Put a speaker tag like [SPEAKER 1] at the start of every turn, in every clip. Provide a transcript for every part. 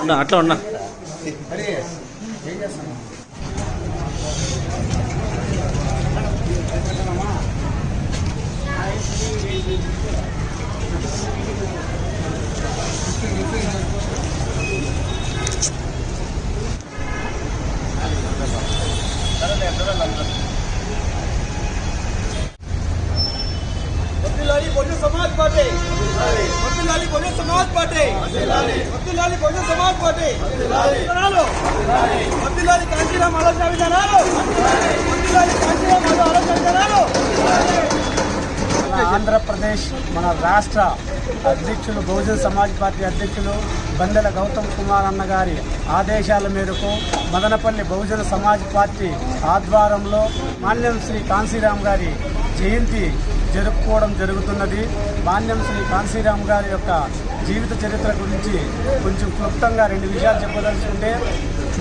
[SPEAKER 1] ఉన్నా అట్లా ఉన్నా
[SPEAKER 2] Bahujan Samaj party Bahujan Samaj party Bahujan Samaj party Kanchiram आलोचना विधानाలు कांचीराम आलोचना विधानाలు
[SPEAKER 3] ఆంధ్రప్రదేశ్ మన రాష్ట్ర అధ్యక్షులు బహుజన్ సమాజ్ పార్టీ అధ్యక్షులు బందెల గౌతమ్ కుమార్ అన్న గారి ఆదేశాల మేరకు మదనపల్లి బహుజన సమాజ్ పార్టీ ఆధ్వర్యంలో మాన్యం శ్రీ కాంశీరామ్ గారి జయంతి జరుపుకోవడం జరుగుతున్నది. మాన్యం శ్రీ కాంశీరామ్ గారి యొక్క జీవిత చరిత్ర గురించి కొంచెం క్లుప్తంగా 2 విషయాలు చెప్పదలుచుకుంటే,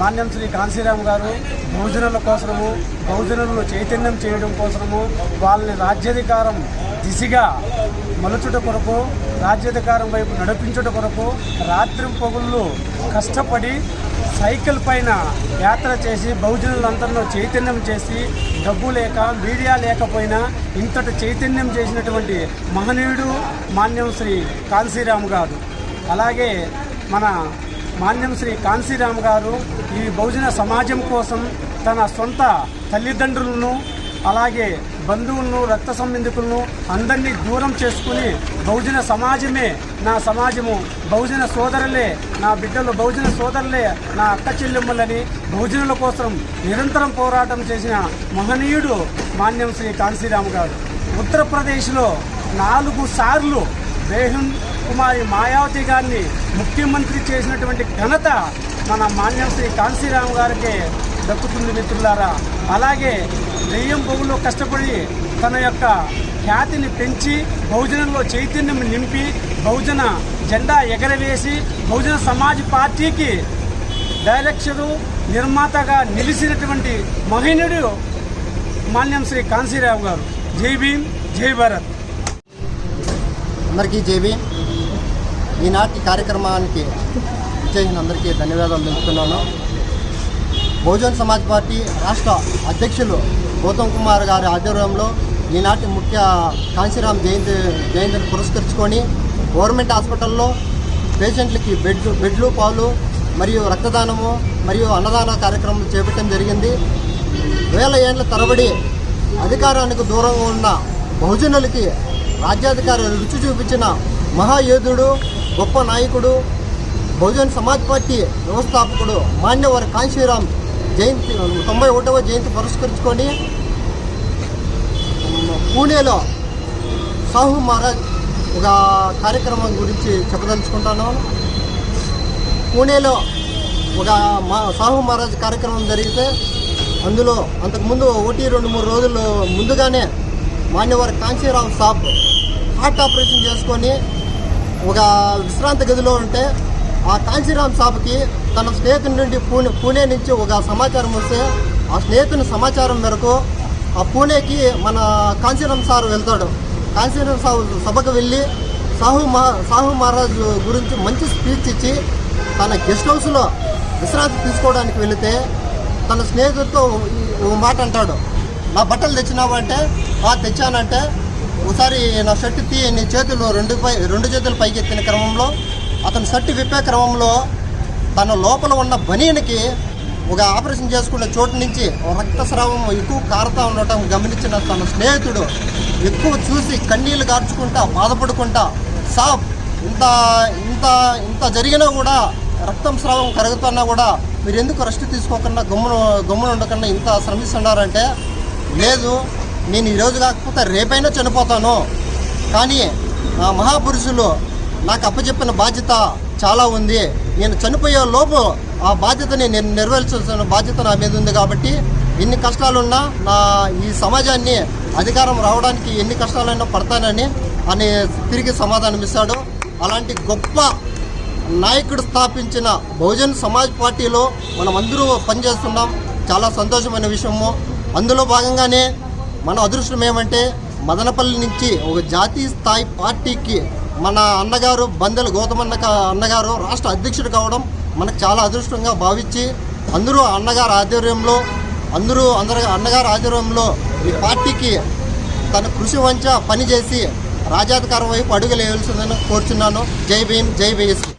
[SPEAKER 3] మాన్యం శ్రీ కాంశీరామ్ గారు బహుజనుల కోసము, బహుజనులను చైతన్యం చేయడం కోసము, వాళ్ళని రాజ్యాధికారం దిశగా మలుచుట కొరకు, రాజ్యాధికారం వైపు నడిపించుట కొరకు రాత్రి పగుళ్ళు కష్టపడి సైకిల్ పైన యాత్ర చేసి బహుజనులందరిలో చైతన్యం చేసి, డబ్బు లేక మీడియా లేకపోయినా ఇంతటి చైతన్యం చేసినటువంటి మహనీయుడు మాన్యం శ్రీ కాంశీరామ్ గారు. అలాగే మన మాన్యం శ్రీ కాంశీరామ్ గారు ఈ బహుజన సమాజం కోసం తన సొంత తల్లిదండ్రులను, అలాగే బంధువులను, రక్త సంబంధికులను అందరినీ దూరం చేసుకుని బహుజన సమాజమే నా సమాజము, బహుజన సోదరులే నా బిడ్డలు, బహుజన సోదరులే నా అక్క చెల్లెమ్మలని బహుజనుల కోసం నిరంతరం పోరాటం చేసిన మహనీయుడు మాన్యం శ్రీ కాంశీరామ్ గారు. ఉత్తరప్రదేశ్లో 4 సార్లు బేహన్ కుమారి మాయావతి గారిని ముఖ్యమంత్రి చేసినటువంటి ఘనత మన మాన్యం శ్రీ కాంశీరామ్ గారికే దక్కుతుంది మిత్రులారా. అలాగే దెయ్యం పొగులో కష్టపడి తన యొక్క ఖ్యాతిని పెంచి బహుజనంలో చైతన్యం నింపి బహుజన జెండా ఎగరవేసి బహుజన సమాజ్ పార్టీకి డైరెక్టరు, నిర్మాతగా నిలిచినటువంటి మహనీయుడు మాన్యం శ్రీ కాంశీరామ్ గారు. జై భీమ్, జై భారత్.
[SPEAKER 4] అందరికీ జై భీమ్. ఈనాటి కార్యక్రమానికి చేసిన అందరికీ ధన్యవాదాలు తెలుపుతున్నాను. బహుజన్ సమాజ్ పార్టీ రాష్ట్ర అధ్యక్షులు గౌతమ్ కుమార్ గారి ఆధ్వర్యంలో ఈనాటి ముఖ్య కాంశీరామ్ జయంతిని పురస్కరించుకొని గవర్నమెంట్ హాస్పిటల్లో పేషెంట్లకి బెడ్లు, పాలు మరియు రక్తదానము మరియు అన్నదాన కార్యక్రమం చేపట్టడం జరిగింది. వేల ఏళ్ల తరబడి అధికారానికి దూరంగా ఉన్న బహుజనులకి రాజ్యాధికార రుచి చూపించిన మహాయోధుడు, గొప్ప నాయకుడు, బహుజన్ సమాజ్ పార్టీ వ్యవస్థాపకుడు మాన్యవర్ కాంశీరామ్ జయంతి 91వ జయంతి పురస్కరించుకొని పూణేలో సాహు మహారాజ్ ఒక కార్యక్రమం గురించి చెప్పదలుచుకుంటాను. పూణేలో ఒక సాహు మహారాజ్ కార్యక్రమం జరిగితే అందులో అంతకుముందు 1-2-3 రోజులు ముందుగానే మాన్యవర్ కాంశీరామ్ సాబ్ హార్ట్ ఆపరేషన్ చేసుకొని ఒక విశ్రాంతి గదిలో ఉంటే ఆ కాంశీరామ్ సాబ్కి తన స్నేహితుడి నుండి పూణే నుంచి ఒక సమాచారం వస్తే ఆ స్నేహితుని సమాచారం మేరకు ఆ పూణేకి మన కాంశీరామ్ సార్ వెళ్తాడు. కాంశీరామ్ సభకు వెళ్ళి సాహు మహారాజ్ గురించి మంచి స్పీచ్ ఇచ్చి తన గెస్ట్ హౌస్లో విశ్రాంతి తీసుకోవడానికి వెళితే తన స్నేహితుడితో ఓ మాట అంటాడు, నా బట్టలు తెచ్చినావా అంటే తెచ్చానంటే, ఒకసారి నా షర్ట్ నీ చేతులు 2 చేతులు పైకి ఎత్తిన క్రమంలో అతను షర్ట్ విప్పే క్రమంలో తన లోపల ఉన్న బనీనికి ఒక ఆపరేషన్ చేసుకున్న చోటు నుంచి రక్తస్రావం ఎక్కువ కారుతూ ఉండటం గమనించిన తన స్నేహితుడు ఎక్కువ చూసి కన్నీళ్లు గార్చుకుంటా బాధపడుకుంటా, సాబ్ ఇంత ఇంత ఇంత జరిగినా కూడా రక్తం స్రావం కరుగుతున్నా కూడా మీరు ఎందుకు రెస్ట్ తీసుకోకుండా గమ్మున ఉండకుండా ఇంత శ్రమిస్తున్నారంటే, లేదు నేను ఈరోజు కాకపోతే రేపైనా చనిపోతాను, కానీ నా మహాపురుషులు నాకు అప్పచెప్పిన బాధ్యత చాలా ఉంది, నేను చనిపోయే లోపు ఆ బాధ్యతని నేను నెరవేర్చాల్సిన బాధ్యత నా మీద ఉంది, కాబట్టి ఎన్ని కష్టాలున్నా ఈ సమాజాన్ని అధికారం రావడానికి ఎన్ని కష్టాలైనా పడతానని తిరిగి సమాధానం ఇస్తాడు. అలాంటి గొప్ప నాయకుడు స్థాపించిన బహుజన్ సమాజ్ పార్టీలో మనం అందరూ పనిచేస్తున్నాం. చాలా సంతోషమైన విషయము. అందులో భాగంగానే మన అదృష్టం ఏమంటే మదనపల్లి నుంచి ఒక జాతీయ స్థాయి పార్టీకి మన అన్నగారు బందెల గౌతమన్న అన్నగారు రాష్ట్ర అధ్యక్షుడు కావడం మనకు చాలా అదృష్టంగా భావించి అందరూ అన్నగారి ఆధ్వర్యంలో ఈ పార్టీకి తన కృషి వంచ పనిచేసి రాజాధికారం వైపు అడుగులు వేయాల్సిందని కోరుచున్నాను. జై భీమ్, జై బీఎస్పీ.